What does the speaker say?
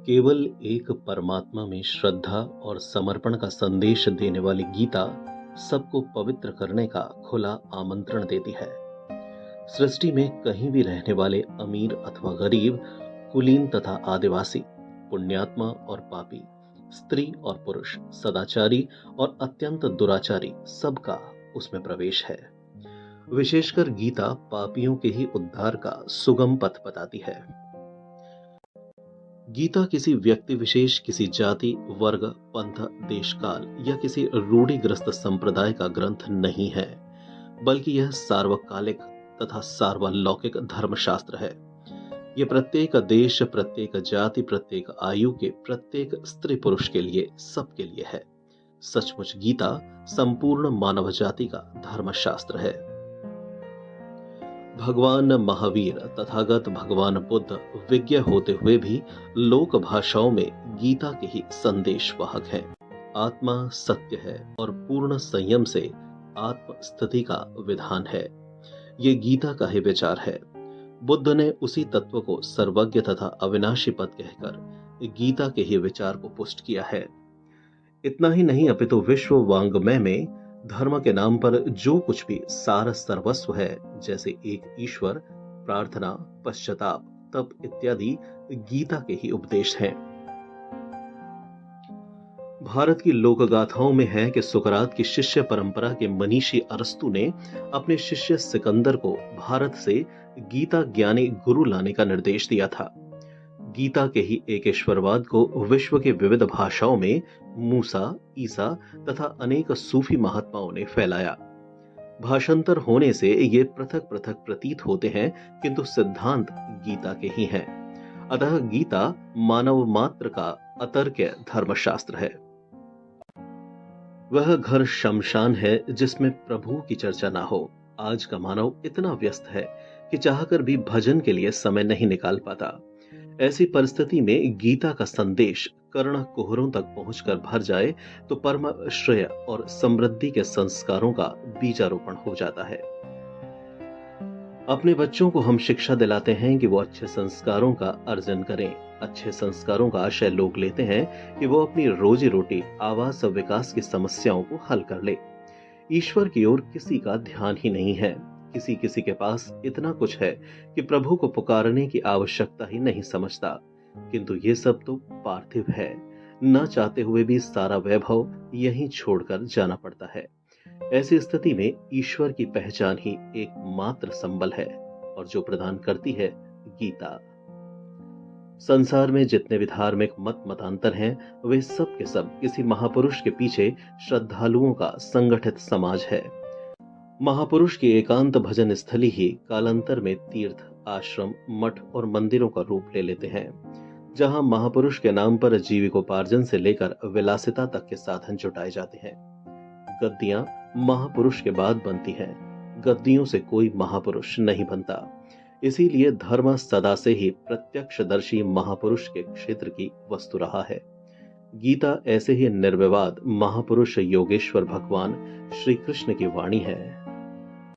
केवल एक परमात्मा में श्रद्धा और समर्पण का संदेश देने वाली गीता सबको पवित्र करने का खुला आमंत्रण देती है। सृष्टि में कहीं भी रहने वाले अमीर अथवा गरीब, कुलीन तथा आदिवासी, पुण्यात्मा और पापी, स्त्री और पुरुष, सदाचारी और अत्यंत दुराचारी, सबका उसमें प्रवेश है। विशेषकर गीता पापियों के ही उद्धार का सुगम पथ बताती है। गीता किसी व्यक्ति विशेष, किसी जाति, वर्ग, पंथ, देश काल या किसी रूढ़िग्रस्त संप्रदाय का ग्रंथ नहीं है, बल्कि यह सार्वकालिक तथा सार्वलौकिक धर्मशास्त्र है। यह प्रत्येक देश, प्रत्येक जाति, प्रत्येक आयु के, प्रत्येक स्त्री पुरुष के लिए, सबके लिए है। सचमुच गीता संपूर्ण मानव जाति का धर्मशास्त्र है। भगवान महावीर तथागत भगवान बुद्ध विज्ञ होते हुए भी लोक भाषाओं में गीता के ही संदेश वाहक हैं। आत्मा सत्य है और पूर्ण संयम से आत्मस्थिति का विधान है। ये गीता का ही विचार है। बुद्ध ने उसी तत्व को सर्वज्ञ तथा अविनाशी पद कहकर गीता के ही विचार को पुष्ट किया है। इतना ही नहीं, अपितु विश्व वाङ्मय में धर्म के नाम पर जो कुछ भी सार सर्वस्व है, जैसे एक ईश्वर, प्रार्थना, पश्चाताप, तप इत्यादि, गीता के ही उपदेश हैं। भारत की लोक गाथाओं में है कि सुकरात की शिष्य परंपरा के मनीषी अरस्तु ने अपने शिष्य सिकंदर को भारत से गीता ज्ञानी गुरु लाने का निर्देश दिया था। गीता के ही एकेश्वरवाद को विश्व के विविध भाषाओं में मूसा, ईसा तथा अनेक सूफी महात्माओं ने फैलाया। भाषांतर होने से ये पृथक पृथक प्रतीत होते हैं, किंतु सिद्धांत गीता के ही हैं। अतः गीता मानव मात्र का अतर्क्य धर्मशास्त्र है। वह घर शमशान है जिसमें प्रभु की चर्चा ना हो। आज का मानव इतना व्यस्त है कि चाहकर भी भजन के लिए समय नहीं निकाल पाता। ऐसी परिस्थिति में गीता का संदेश कर्ण कुहरों तक पहुंचकर भर जाए तो परम श्रेय और समृद्धि के संस्कारों का बीजारोपण हो जाता है। अपने बच्चों को हम शिक्षा दिलाते हैं कि वो अच्छे संस्कारों का अर्जन करें। अच्छे संस्कारों का आशय लोग लेते हैं कि वो अपनी रोजी रोटी, आवास और विकास की समस्याओं को हल कर ले। ईश्वर की ओर किसी का ध्यान ही नहीं है। किसी किसी के पास इतना कुछ है कि प्रभु को पुकारने की आवश्यकता ही नहीं समझता। किंतु ये सब तो पार्थिव है। न चाहते हुए भी सारा वैभव यहीं छोड़कर जाना पड़ता है। ऐसी स्थिति में ईश्वर की पहचान ही एकमात्र संबल है, और जो प्रदान करती है गीता। संसार में जितने भी धार्मिक मत मतांतर हैं, वे सब के सब किसी महापुरुष के पीछे श्रद्धालुओं का संगठित समाज है। महापुरुष की एकांत भजन स्थली ही कालांतर में तीर्थ, आश्रम, मठ और मंदिरों का रूप ले लेते हैं, जहां महापुरुष के नाम पर जीविकोपार्जन से लेकर विलासिता तक के साधन जुटाए जाते हैं। गद्दियां महापुरुष के बाद बनती हैं। गद्दियों से कोई महापुरुष नहीं बनता। इसीलिए धर्म सदा से ही प्रत्यक्षदर्शी महापुरुष के क्षेत्र की वस्तु रहा है। गीता ऐसे ही निर्विवाद महापुरुष योगेश्वर भगवान श्री कृष्ण की वाणी है।